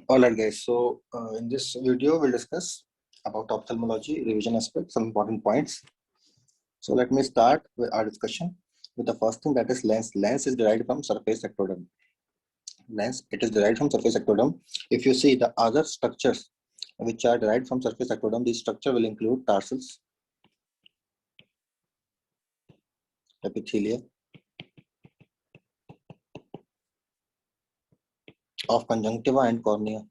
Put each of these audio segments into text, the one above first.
Alright guys, so in this video we'll discuss about ophthalmology revision aspect, some important points. So let me start with our discussion with the first thing, that is lens. Lens is derived from surface ectoderm. Lens, it is derived from surface ectoderm. If you see the other structures which are derived from surface ectoderm, this structure will include tarsals, epithelia of conjunctiva and cornea.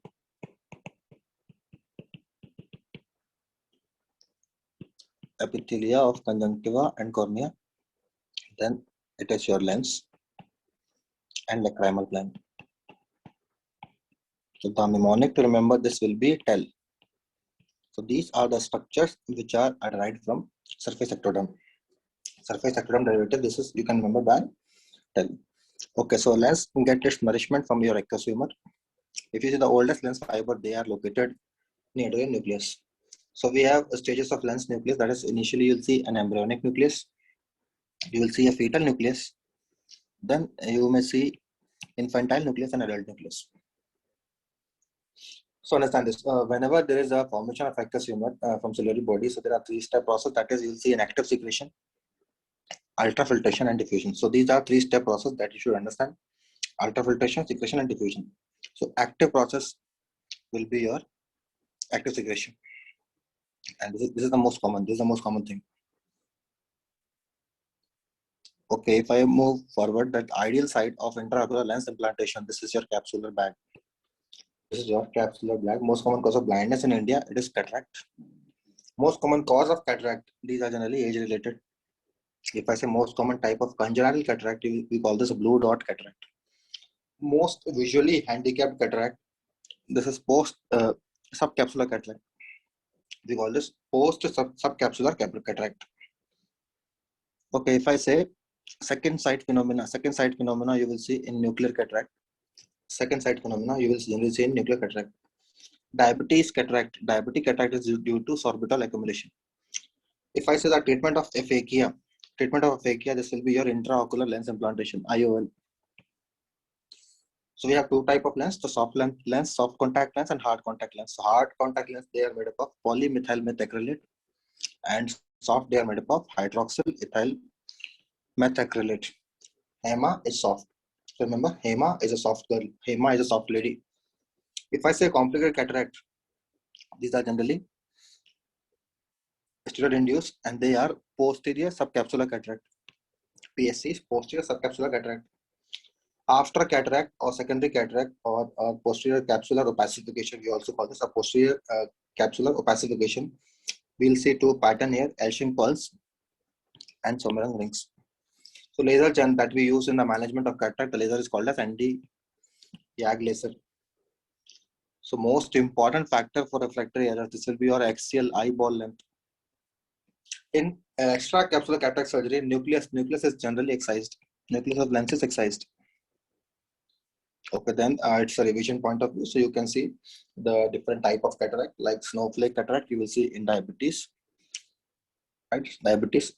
Epithelia of conjunctiva and cornea. Then it is your lens and lacrimal gland. So the mnemonic to remember this will be TEL. So these are the structures which are derived from surface ectoderm. Surface ectoderm derivative, this is, you can remember by TEL. Okay, so lens get its nourishment from your ectosumer. If you see the oldest lens fiber, they are located near your nucleus. So we have stages of lens nucleus. That is, initially you'll see an embryonic nucleus. You will see a fetal nucleus. Then you may see infantile nucleus and adult nucleus. So understand this, whenever there is a formation of ectosumer from ciliary body, so there are three-step process. That is, you'll see an active secretion, ultrafiltration, and diffusion. So these are three-step process that you should understand: ultrafiltration, secretion, and diffusion. So active process will be your active secretion, and this is the most common. This is the most common thing. Okay, if I move forward, that ideal site of intraocular lens implantation, this is your capsular bag. This is your capsular bag. Most common cause of blindness in India, it is cataract. Most common cause of cataract, these are generally age related. If I say most common type of congenital cataract, we call this a blue dot cataract. Most visually handicapped cataract, this is post subcapsular cataract. We call this post subcapsular cataract. Okay, if I say second sight phenomena, you will see in nuclear cataract. Second sight phenomena you will generally see in nuclear cataract. Diabetic cataract is due to sorbitol accumulation. If I say the treatment of aphakia, this will be your intraocular lens implantation, IOL. So we have two type of lens: the soft lens, soft contact lens, and hard contact lens. So hard contact lens, they are made up of polymethyl methacrylate, and soft, they are made up of hydroxyl ethyl methacrylate. Hema is soft. So remember, Hema is a soft girl. Hema is a soft lady. If I say complicated cataract, these are generally steroid induced, and they are posterior subcapsular cataract. PSC is posterior subcapsular cataract. After cataract or secondary cataract or posterior capsular opacification, we also call this a posterior capsular opacification. We'll see two pattern here: Elshing pulse and Somerang rings. So laser that we use in the management of cataract, the laser is called as anti-YAG laser. So most important factor for refractory error, this will be your axial eyeball length. In extracapsular cataract surgery, nucleus is generally excised. Nucleus of lens is excised. Okay, then it's a revision point of view. So you can see the different type of cataract, like snowflake cataract, you will see in diabetes, right? Diabetes.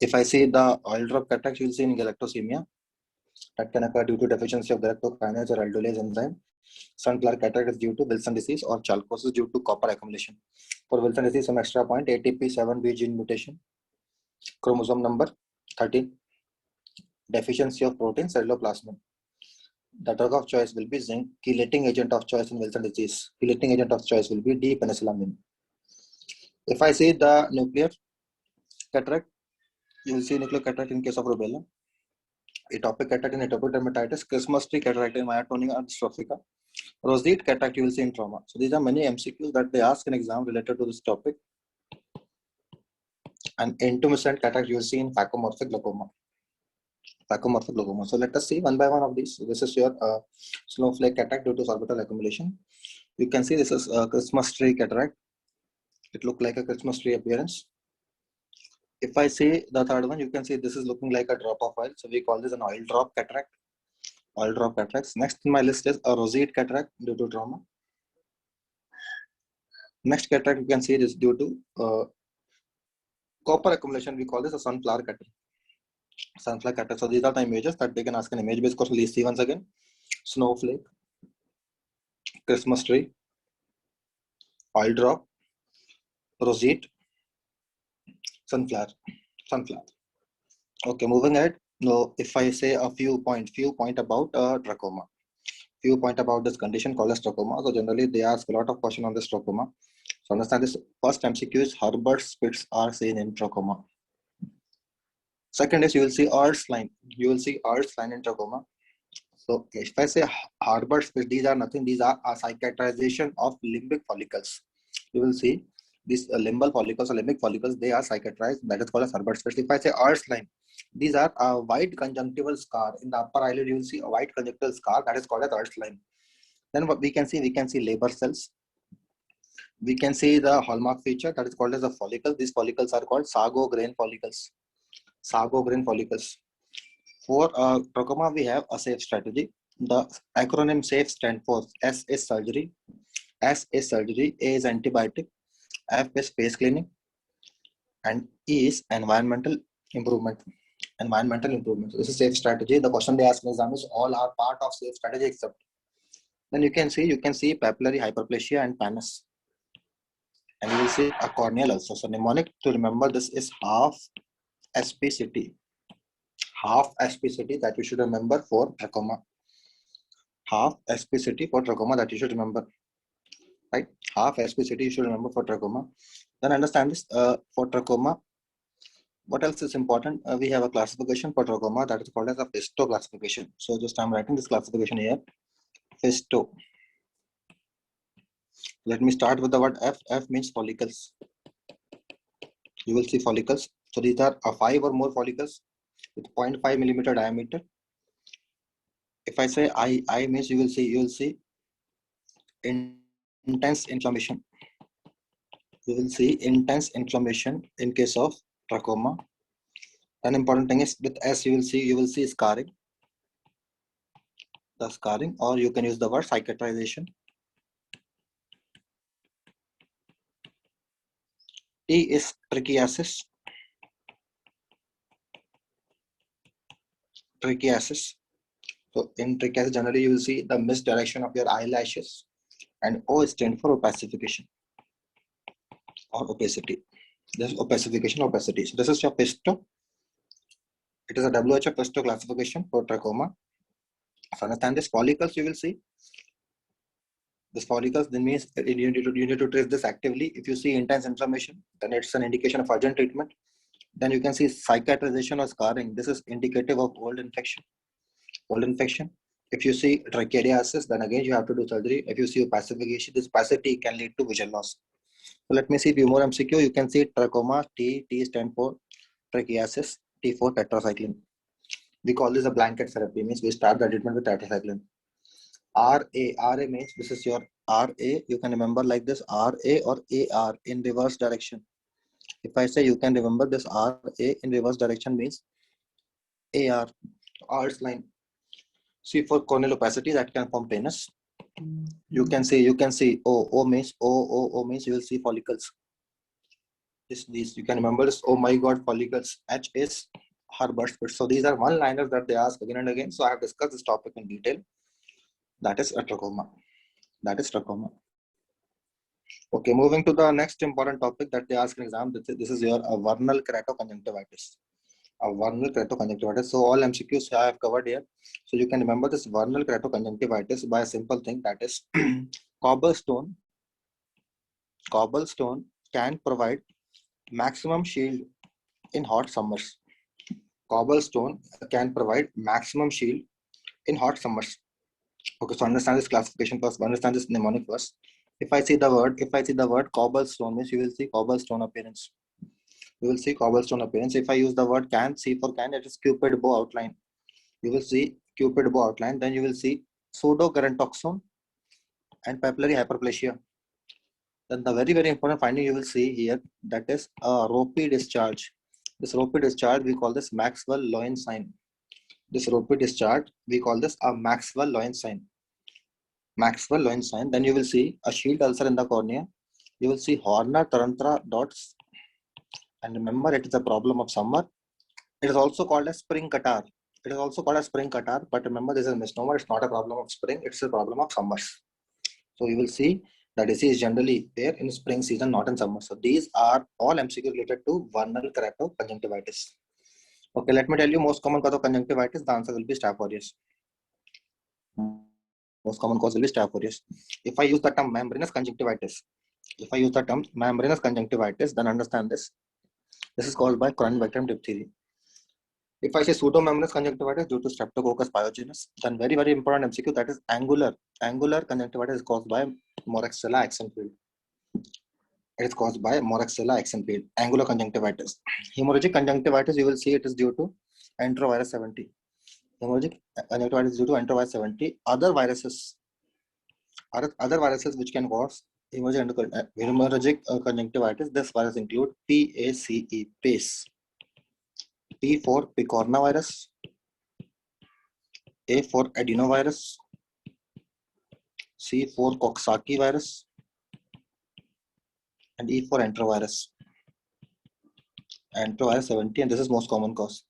If I see the oil drop cataract, you will see in galactosemia. That can occur due to deficiency of galactokinase or aldolase enzyme. Sunflower cataract is due to Wilson disease, or chalcosis due to copper accumulation. For Wilson disease, some extra point: ATP7B gene mutation, chromosome number 13, deficiency of protein, celluloplasmin. The drug of choice will be zinc. Chelating agent of choice in Wilson disease, chelating agent of choice will be D-penicillamine. If I see the nuclear cataract, you will see nuclear cataract in case of rubella, atopic cataract in atopic dermatitis, Christmas tree cataract in myotonia dystrophica, roseate cataract you will see in trauma. So these are many MCQs that they ask in exam related to this topic. And intumescent cataract you will see in phacomorphic glaucoma. So let us see one by one of these. This is your snowflake cataract due to orbital accumulation. You can see this is a Christmas tree cataract. It looks like a Christmas tree appearance. If I say the third one, you can see this is looking like a drop of oil. So we call this an oil drop cataract. Oil drop cataracts. Next in my list is a roseate cataract due to trauma. Next cataract you can see is due to copper accumulation. We call this a sunflower cataract. Sunflower cataract. So these are the images that they can ask an image based question. Let's see once again. Snowflake. Christmas tree, oil drop, rosette, sunflower, sunflower. Okay, moving ahead. Now, if I say a few point about trachoma, few point about this condition called as trachoma. So generally, they ask a lot of question on this trachoma. So understand this. First MCQ is Herbert spits are seen in trachoma. Second is you will see Earth's line. You will see Earth's line in trachoma. So if I say Herbert spits, these are nothing. These are a psychiatrization of limbic follicles. You will see these limbal follicles or limbic follicles. They are psychiatrized. That is called as Herbert spits. If I say Earth's line, these are a white conjunctival scar in the upper eyelid. You will see a white conjunctival scar that is called as Earth's line. Then what we can see labor cells. We can see the hallmark feature that is called as a follicle. These follicles are called Sago grain follicles. Sago grain follicles. For trachoma, we have a SAFE strategy. The acronym SAFE stands for S is surgery, S is surgery, A is antibiotic, F is face cleaning, and E is environmental improvement. Environmental improvement. So this is SAFE strategy. The question they ask in exam is all are part of SAFE strategy except. Then you can see papillary hyperplasia and pannus. And you will see a corneal also. So mnemonic to remember this is half SPCT. Half SPCT that you should remember for trachoma. Half SPCT for trachoma that you should remember. Right? Half SPCT you should remember for trachoma. Then understand this for trachoma. What else is important? We have a classification for trachoma that is called as a Fisto classification. So just I'm writing this classification here. Fisto. Let me start with the word F. F means follicles. You will see follicles. So these are 5 or more follicles with 0.5 millimeter diameter. If I say I means you will see intense inflammation. You will see intense inflammation in case of trachoma. An important thing is with S you will see scarring. The scarring, or you can use the word cicatrization. T is trichiasis. Trichiasis. So in trichiasis, generally you will see the misdirection of your eyelashes, and O stands for opacification or opacity. This is opacification, opacity. So this is your Fisto. It is a WHO Fisto classification for trachoma. So understand this follicles you will see. This follicles then means you need to trace this actively. If you see intense inflammation, then it's an indication of urgent treatment. Then you can see cicatrization or scarring. This is indicative of old infection. Old infection. If you see trichiasis, then again you have to do surgery. If you see opacification, this opacity can lead to vision loss. So let me see a few more MCQ. You can see trachoma. T stands for trichiasis. T for tetracycline. We call this a blanket therapy. Means we start the treatment with tetracycline. RA means this is your RA. You can remember like this RA or AR in reverse direction. If I say you can remember this RA in reverse direction means AR, R's line. C for corneal opacity that can form penis. You can see O means O means you will see follicles. These you can remember this. Oh my God, follicles. H is Herbert spits. So these are one-liners that they ask again and again. So I have discussed this topic in detail. That is a trachoma. That is trachoma. Okay, moving to the next important topic that they ask in exam. This is your vernal keratoconjunctivitis. Vernal keratoconjunctivitis. So all MCQs I have covered here. So you can remember this vernal keratoconjunctivitis by a simple thing, that is cobblestone. Cobblestone can provide maximum shield in hot summers. Cobblestone can provide maximum shield in hot summers. Okay, so understand this classification first. Understand this mnemonic first. If I see the word cobblestone means you will see cobblestone appearance. You will see cobblestone appearance. If I use the word can, C for can, it is cupid bow outline. You will see cupid bow outline. Then you will see pseudogerontoxone and papillary hyperplasia. Then the very important finding you will see here, that is a ropey discharge. This ropey discharge we call this Maxwell-Lowen sign. This ropey discharge we call this a Maxwell-Lowen sign. Maxwell-Lowen sign. Then you will see a shield ulcer in the cornea. You will see Horner-Tarantra dots. And remember, it is a problem of summer. It is also called as spring catarrh. It is also called as spring catarrh. But remember, this is a misnomer. It's not a problem of spring. It's a problem of summers. So you will see the disease generally there in spring season, not in summer. So these are all MCQ related to vernal keratoconjunctivitis. Okay, let me tell you most common cause of conjunctivitis. The answer will be Staph aureus. Most common cause will be Staph aureus. If I use the term membranous conjunctivitis, then understand this. This is caused by chronic bacterium diphtheria. If I say pseudomembranous conjunctivitis due to Streptococcus pyogenes, then very, very important MCQ, that is angular conjunctivitis is caused by Moraxella axenfeld. It is caused by Moraxella axenfeld, angular conjunctivitis. Hemorrhagic conjunctivitis, you will see it is due to enterovirus 70. Hemorrhagic conjunctivitis is due to enterovirus 70. Other viruses which can cause hemorrhagic conjunctivitis, this virus include PACE, P for picornavirus, A for adenovirus, C for Coxsackie virus, and E for enterovirus 70, and this is most common cause.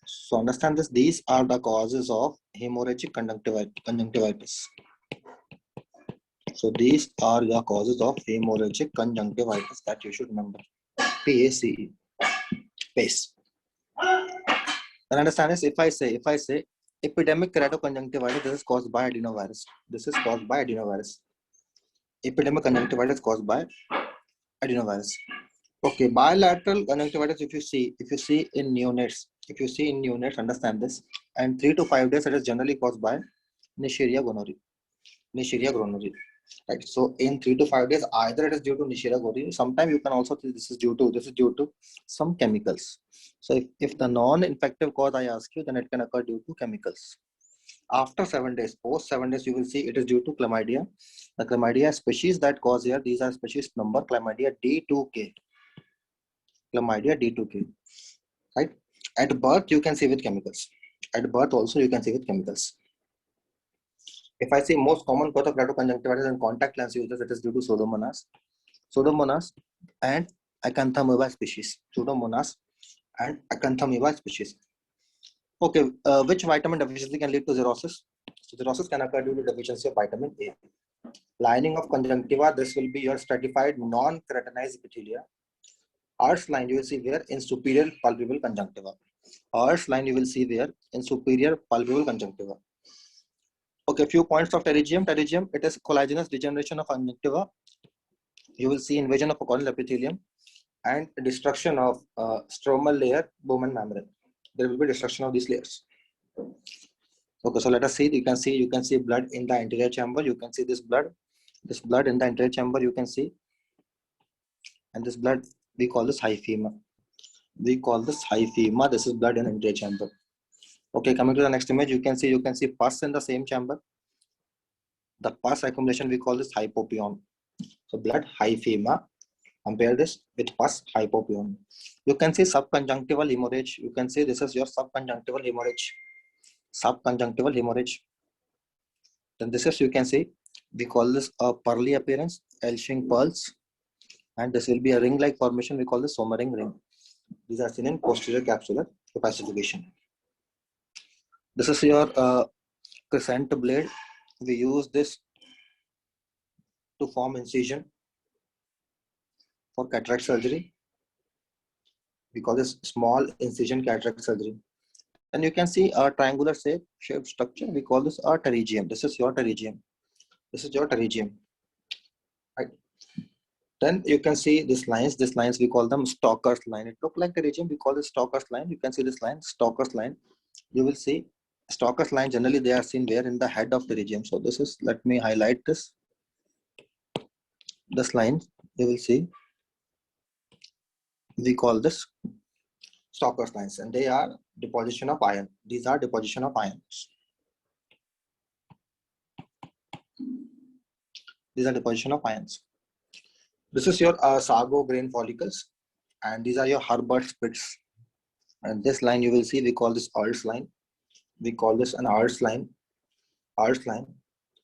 So understand this, these are the causes of hemorrhagic conjunctivitis. So these are the causes of hemorrhagic conjunctivitis that you should remember. PACE, PACE. And understand this, if I say epidemic keratoconjunctivitis, this is caused by adenovirus. Epidemic conjunctivitis caused by adenovirus. Okay, bilateral conjunctivitis, if you see in neonates, understand this. And 3 to 5 days, it is generally caused by Neisseria gonorrhoeae. Right. So in 3 to 5 days, either it is due to Neisseria gonorrhoeae. Sometimes you can also think this is due to some chemicals. So if the non-infective cause I ask you, then it can occur due to chemicals. After 7 days, post 7 days, you will see it is due to chlamydia. The chlamydia species that cause here, these are species number chlamydia D2K. Right? At birth, you can see with chemicals. At birth also, you can see with chemicals. If I say most common cause of keratoconjunctivitis in contact lens users, it is due to Pseudomonas and Acanthamoeba species. Okay, which vitamin deficiency can lead to xerosis? So xerosis can occur due to deficiency of vitamin A. Lining of conjunctiva, this will be your stratified non-keratinized epithelia. Arch line you will see there in superior palpebral conjunctiva. Okay, few points of pterygium. It is collagenous degeneration of conjunctiva. You will see invasion of a corneal epithelium and destruction of stromal layer, Bowman membrane. There will be destruction of these layers. Okay, so let us see. You can see blood in the anterior chamber. You can see this blood in the anterior chamber. You can see, and this blood we call this hyphema. This is blood in anterior chamber. Okay, coming to the next image, you can see pus in the same chamber. The pus accumulation we call this hypopion. So blood hyphema. Compare this with pus hypopion. You can see subconjunctival hemorrhage. You can see this is your subconjunctival hemorrhage. Then this is, you can see, we call this a pearly appearance, Elshing pearls, and this will be a ring-like formation. We call this Sommering ring. These are seen in posterior capsular opacification. This is your crescent blade. We use this to form incision for cataract surgery. We call this small incision cataract surgery. And you can see a triangular shaped structure. We call this a pterygium. This is your pterygium. Right. Then you can see these lines. We call them Stalker's line. It looks like pterygium. We call this Stalker's line. You can see this line, Stalker's line. You will see Stalker's line. Generally, they are seen there in the head of pterygium. So this is, let me highlight this. This line, you will see, we call this Stalker's lines, and they are deposition of iron. These are deposition of ions. This is your sago grain follicles, and these are your Herbert spits. And this line you will see, we call this Earls line. We call this an Earls line.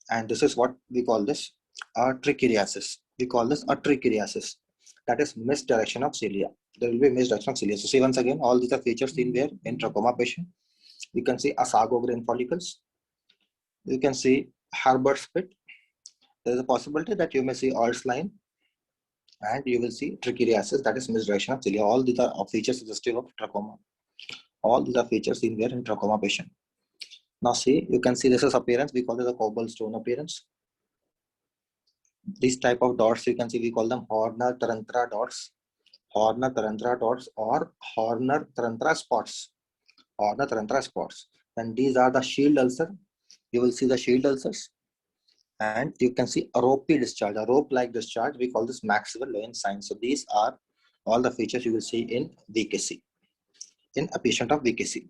And this is what we call this trichuriasis. That is misdirection of cilia. There will be misdirection of cilia. So see once again, all these are features seen there in trachoma patient. You can see a sago grain follicles. You can see Herbert spit, There is a possibility that you may see Ehlers line and you will see trichuriasis, that is misdirection of cilia. All these are features suggestive of trachoma. All these are features seen there in trachoma patient. Now see, you can see this is appearance. We call it a cobblestone appearance. These type of dots you can see, we call them Horner Tarantra dots. Horner Tarantra dots or Horner Tarantra spots. Horner Tarantra spots. And these are the shield ulcer. You will see the shield ulcers. And you can see a ropey discharge, a rope-like discharge. We call this Maxwell-Lewin sign. So these are all the features you will see in VKC, in a patient of VKC.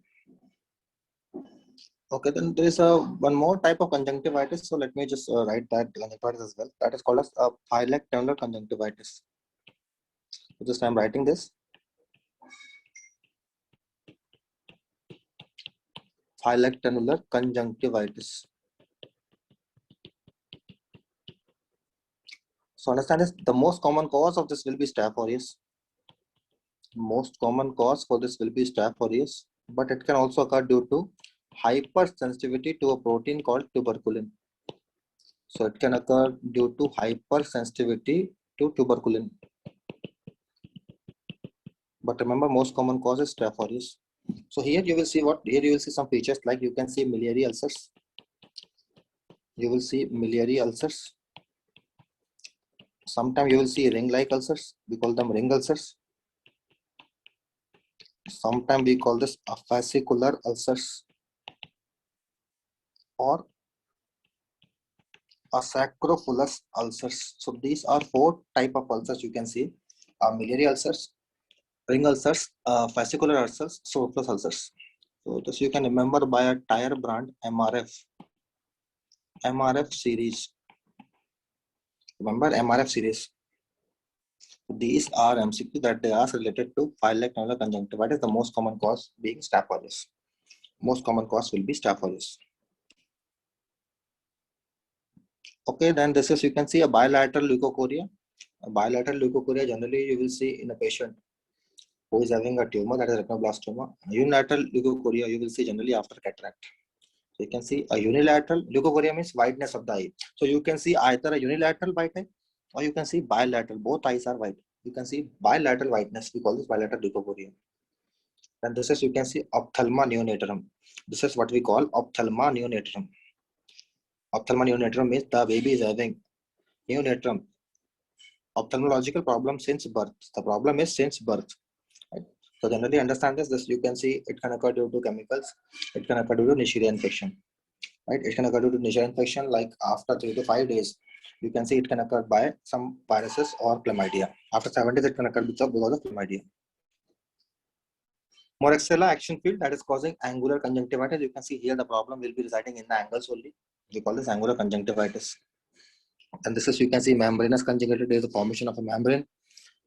Okay, then there is one more type of conjunctivitis. So let me just write that conjunctivitis as well. That is called as a phylectanular conjunctivitis. So just I'm writing this. Phylectanular conjunctivitis. So understand this, the most common cause of this will be Staph aureus. Most common cause for this will be Staph aureus, but it can also occur due to hypersensitivity to a protein called tuberculin. So it can occur due to hypersensitivity to tuberculin. But remember, most common cause is Staph aureus. So here you will see what? Here you will see some features like you can see miliary ulcers. You will see miliary ulcers. Sometimes you will see ring-like ulcers. We call them ring ulcers. Sometimes we call this a fascicular ulcers or a sacrophilus ulcers. So these are 4 type of ulcers you can see: miliary ulcers, ring ulcers, fascicular ulcers, sacrophilus ulcers. So this you can remember by a tire brand MRF series. Remember MRF series. These are MCQ that they are related to phylectanular conjunctivitis. The most common cause being Staph aureus. Most common cause will be Staph aureus. Okay, then this is, you can see a bilateral leukocoria. A bilateral leukocoria generally you will see in a patient who is having a tumor, that is retinoblastoma. Unilateral leukocoria you will see generally after cataract. So you can see a unilateral leukocoria means whiteness of the eye. So you can see either a unilateral white eye or you can see bilateral. Both eyes are white. You can see bilateral whiteness. We call this bilateral leukocoria. And this is, you can see ophthalma neonatorum. This is what we call ophthalma neonatorum. Ophthalma neonatorum means the baby is having neonatorum, ophthalmological problem since birth. The problem is since birth. Right? So generally understand this. This you can see it can occur due to chemicals. It can occur due to Neisseria infection. Right? It can occur due to Neisseria infection like after 3 to 5 days. You can see it can occur by some viruses or chlamydia. After 7 days, it can occur because of chlamydia. Moraxella action field, that is causing angular conjunctivitis. You can see here the problem will be residing in the angles only. We call this angular conjunctivitis. And this is, you can see membranous conjunctivitis. There is a formation of a membrane.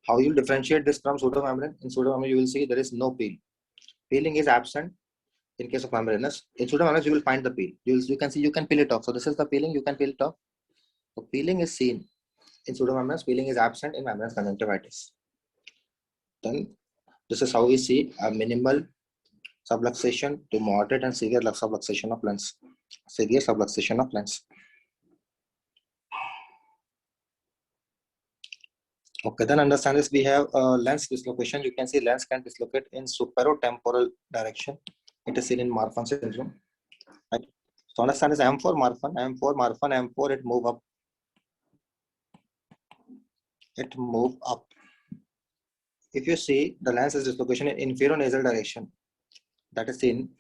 How you differentiate this from pseudomembrane? In pseudomembrane, you will see there is no peel. Peeling is absent in case of membranous. In pseudomembranous, you will find the peel. You can see you can peel it off. So this is the peeling. You can peel it off. So peeling is seen in pseudomembranous. Peeling is absent in membranous conjunctivitis. Then this is how we see a minimal subluxation to moderate and severe subluxation of lens. Severe subluxation of lens. Okay, then understand this. We have lens dislocation. You can see lens can dislocate in superotemporal direction. It is seen in Marfan syndrome. Right? So understand this M4 Marfan, M4, it move up. It move up. If you see the lens is dislocation in inferior nasal direction, that is seen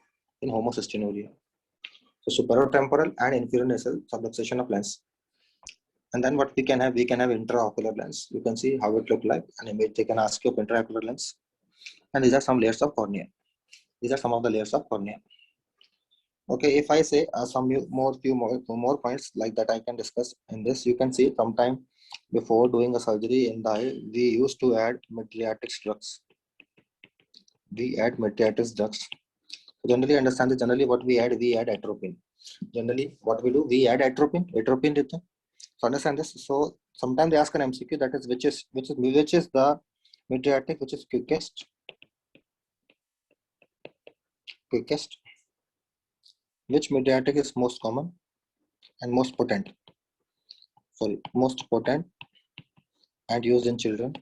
in homocystinuria. So superotemporal and inferior nasal subluxation of lens. And then what we can have intraocular lens. You can see how it look like, an image they can ask you of intraocular lens. And these are some layers of cornea. These are some of the layers of cornea. Okay, if I say few more points like that I can discuss in this, you can see sometime before doing a surgery in the eye, we used to add mydriatics drugs. We add mydriatics drugs. Generally understand that generally what we add atropine. Generally what we do, we add atropine. So understand this. So sometimes they ask an MCQ, that is which is the mydriatic which is quickest, which mydriatic is most common and most potent. most potent and used in children.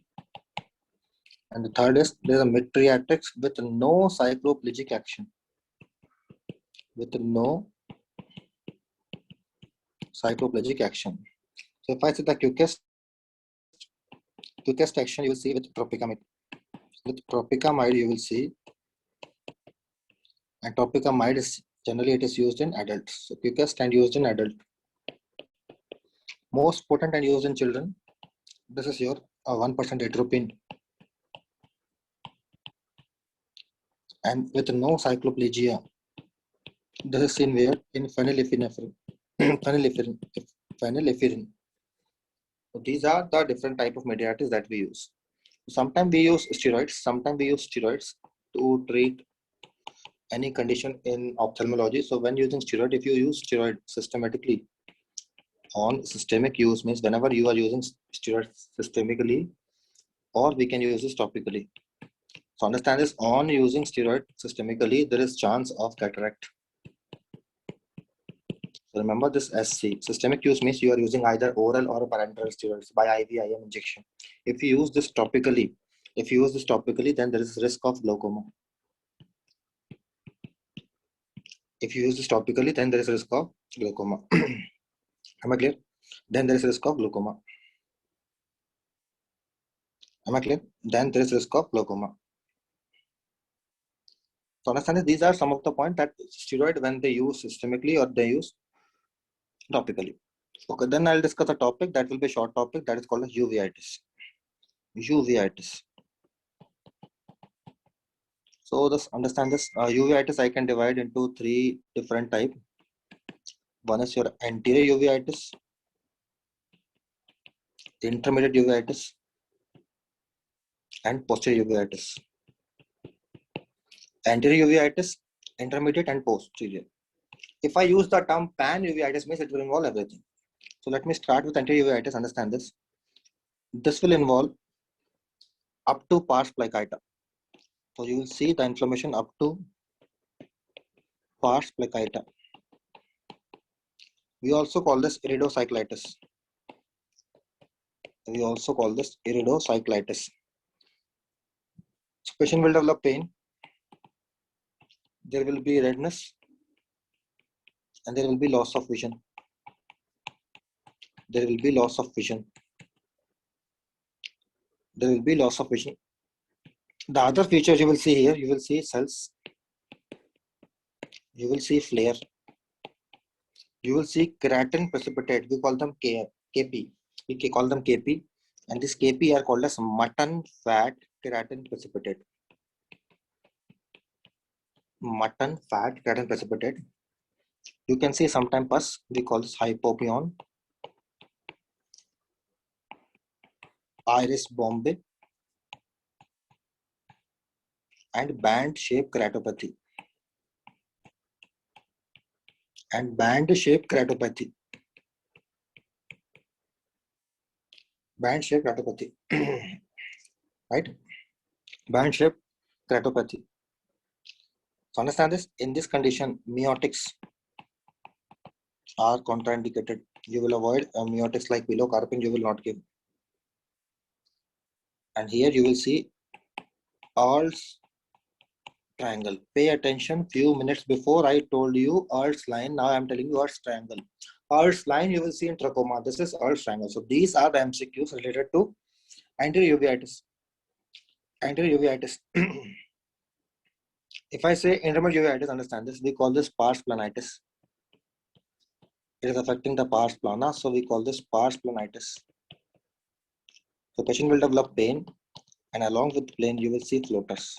And the third is there is a mydriatics with no cycloplegic action. With no cycloplegic action. So if I say the quickest action you will see with tropicamide. With tropicamide you will see, and tropicamide is generally it is used in adults. So quickest and used in adult. Most potent and used in children. This is your 1% atropine. And with no cycloplegia. This is seen where in phenylephrine. Phenylephrine. So these are the different type of mediators that we use. Sometimes we use steroids to treat any condition in ophthalmology. So when using steroid, if you use steroid systematically on systemic use, means whenever you are using steroid systemically, or we can use this topically. So understand this, on using steroid systemically, there is chance of cataract. So remember this SC. Systemic use means you are using either oral or parenteral steroids by IVIM injection. If you use this topically, then there is risk of glaucoma. If you use this topically, then there is risk of glaucoma. Am I clear? Then there is risk of glaucoma. Am I clear? Then there is risk of glaucoma. So understand that these are some of the points that steroid when they use systemically or they use topically. Okay, then I'll discuss a topic that will be a short topic that is called as uveitis. Uveitis. So just understand this. Uveitis I can divide into 3 different types. One is your anterior uveitis, intermediate uveitis, and posterior uveitis. Anterior uveitis, intermediate, and posterior. If I use the term pan uveitis, means it will involve everything. So let me start with anterior uveitis. Understand this. This will involve up to pars plicaita. So you will see the inflammation up to pars plicaita. We also call this iridocyclitis. So patient will develop pain. There will be redness, and there will be loss of vision. The other features you will see here, you will see cells, you will see flare, you will see keratin precipitate. We call them KP. We call them KP, and this KP are called as mutton fat keratin precipitate. Mutton fat keratin precipitate. You can see sometimes pus. We call this hypopyon, iris bombay, and band-shaped keratopathy. Band-shaped keratopathy. Right? Band-shaped keratopathy. So understand this. In this condition, miotics are contraindicated. You will avoid miotics like pilocarpine. You will not give. And here you will see Earl's triangle. Pay attention. Few minutes before I told you Earl's line. Now I am telling you Earl's triangle. Earl's line you will see in trachoma. This is Earl's triangle. So these are the MCQs related to anterior uveitis. If I say intermediate uveitis, understand this. We call this pars planitis. It is affecting the pars plana, so we call this pars planitis. So patient will develop pain, and along with pain, you will see floaters.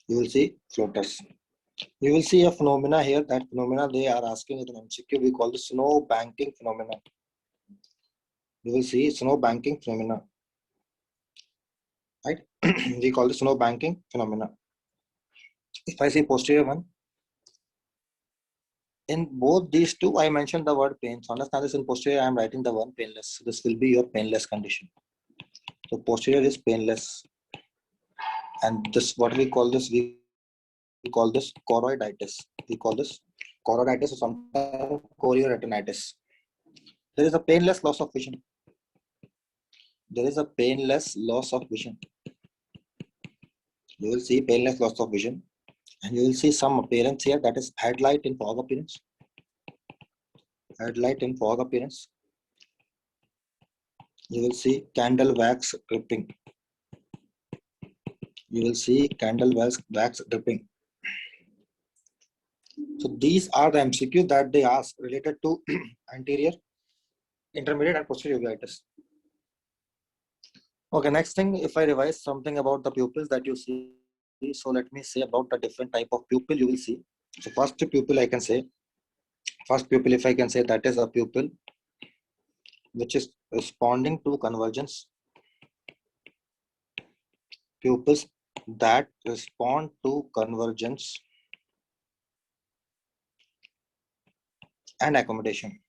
You will see a phenomena here. That phenomena they are asking in MCQ. We call this snow banking phenomena. You will see snow banking phenomena. Right? We call this snow banking phenomena. If I say posterior one, in both these two, I mentioned the word pain. So understand this, in posterior, I am writing the one painless. So this will be your painless condition. So posterior is painless. And this, what we call this? We call this choroiditis. Or sometimes chorioretinitis. There is a painless loss of vision. There is a painless loss of vision. You will see painless loss of vision, and you will see some appearance here, that is headlight in fog appearance. Headlight in fog appearance. You will see candle wax dripping. You will see candle wax dripping. So these are the MCQ that they ask related to anterior, intermediate, and posterior uveitis. Okay, next thing, if I revise something about the pupils that you see, so let me say about the different type of pupil you will see. So first pupil I can say, if I can say, that is a pupil which is responding to convergence. Pupils that respond to convergence and accommodation.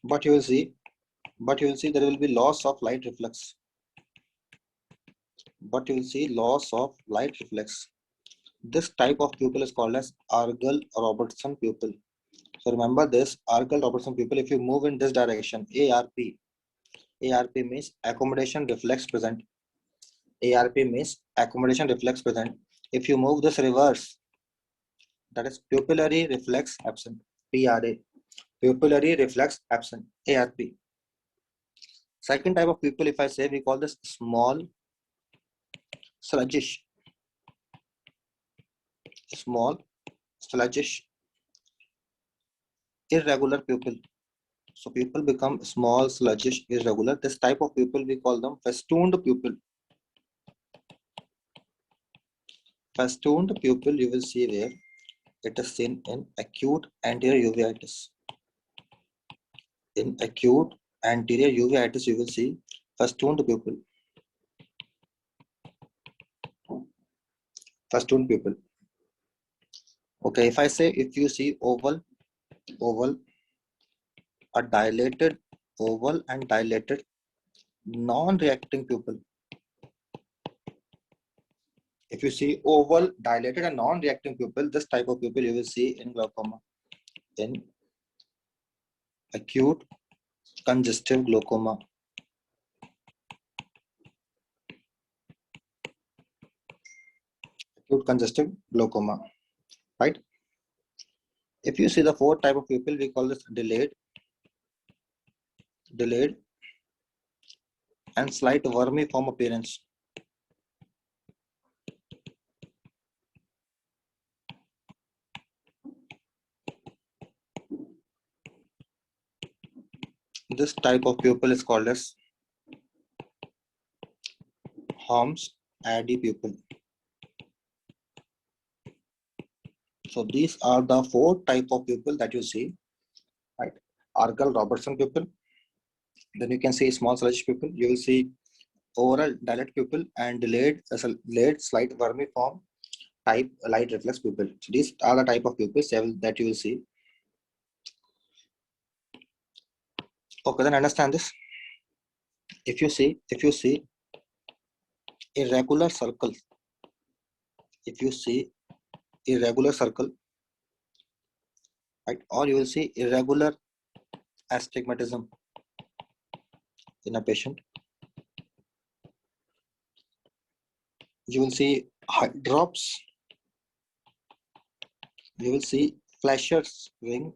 But you will see there will be loss of light reflex. But you will see loss of light reflex. This type of pupil is called as Argyll-Robertson pupil. So remember this Argyll-Robertson pupil. If you move in this direction, ARP means accommodation reflex present. ARP means accommodation reflex present. If you move this reverse, that is pupillary reflex absent. PRA. Pupillary reflex absent. ARP. Second type of pupil, if I say, we call this small sluggish. Small sluggish irregular pupil. So pupil become small, sluggish, irregular. This type of pupil we call them festooned pupil. Festooned pupil you will see where it is seen in acute anterior uveitis. In acute anterior uveitis you will see festooned pupil. Festooned pupil. Okay, if I say, if you see oval, a dilated oval and dilated non-reacting pupil. If you see oval, dilated and non-reacting pupil, this type of pupil you will see in glaucoma, in acute congestive glaucoma. Acute congestive glaucoma, right? If you see the fourth type of pupil, we call this delayed and slight vermiform appearance. This type of pupil is called as Holmes-Addy pupil. So these are the four type of pupil that you see, right? Argyll-Robertson pupil. Then you can see small sluggish pupil. You will see oral dilated pupil and delayed slight vermiform type light reflex pupil. So these are the type of pupils that you will see. Okay, then understand this. If you see irregular circle, right, or you will see irregular astigmatism in a patient, you will see drops, you will see Fleischer's ring.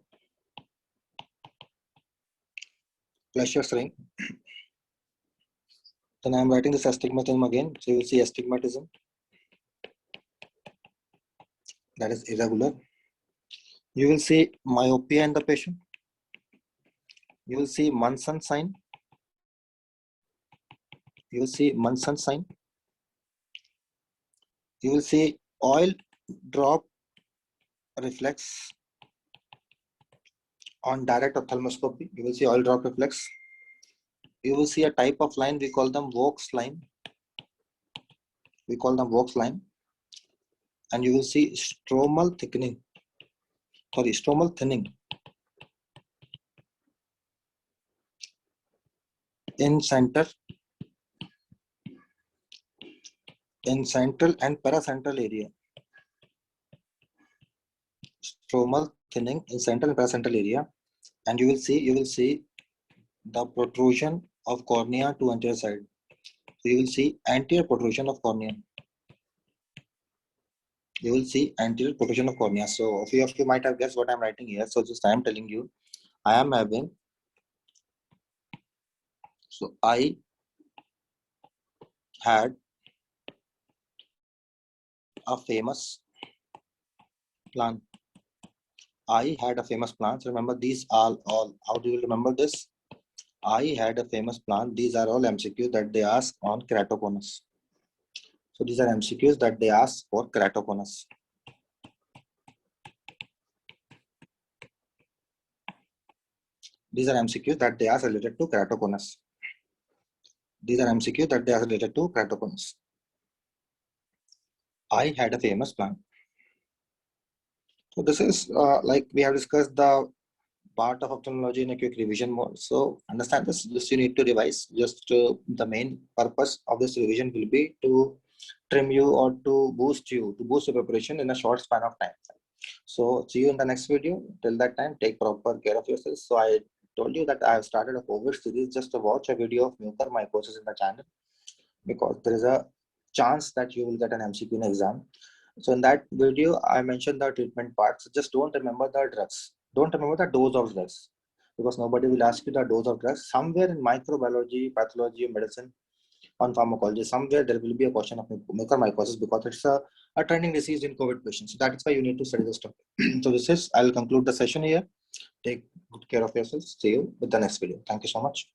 Then I am writing this astigmatism again. So you will see astigmatism, that is irregular. You will see myopia in the patient. You will see Munson sign. You will see Munson sign. You will see oil drop reflex on direct ophthalmoscopy. You will see oil drop reflex. You will see a type of line, we call them Vaux line. And you will see stromal thinning in central and paracentral area. stromal thinning in central and paracentral area, and you will see the protrusion of cornea to anterior side. So you will see anterior protrusion of cornea. You will see anterior protrusion of cornea. So a few of you might have guessed what I'm writing here. So just I am telling you, I am having. So I had a famous plan. I had a famous plan. So remember, these are all. How do you remember this? I had a famous plan. These are all MCQs that they ask on keratoconus. So these are MCQs that they ask for keratoconus. These are MCQs that they ask related to keratoconus. These are MCQs that they are related to keratoconus. I had a famous plan. So this is like we have discussed the part of ophthalmology in a quick revision mode. So understand this. Just you need to revise. Just the main purpose of this revision will be to trim you or to boost your preparation in a short span of time. So see you in the next video. Till that time, take proper care of yourself. So I told you that I have started a COVID series just to watch a video of mucormycosis in the channel, because there is a chance that you will get an MCQ in exam. So in that video, I mentioned the treatment part. So just don't remember the drugs. Don't remember the dose of drugs, because nobody will ask you the dose of drugs. Somewhere in microbiology, pathology, medicine, on pharmacology, somewhere there will be a question of mucormycosis, because it's a trending disease in COVID patients. So that is why you need to study this topic. So this is, I'll conclude the session here. Take good care of yourselves. See you with the next video. Thank you so much.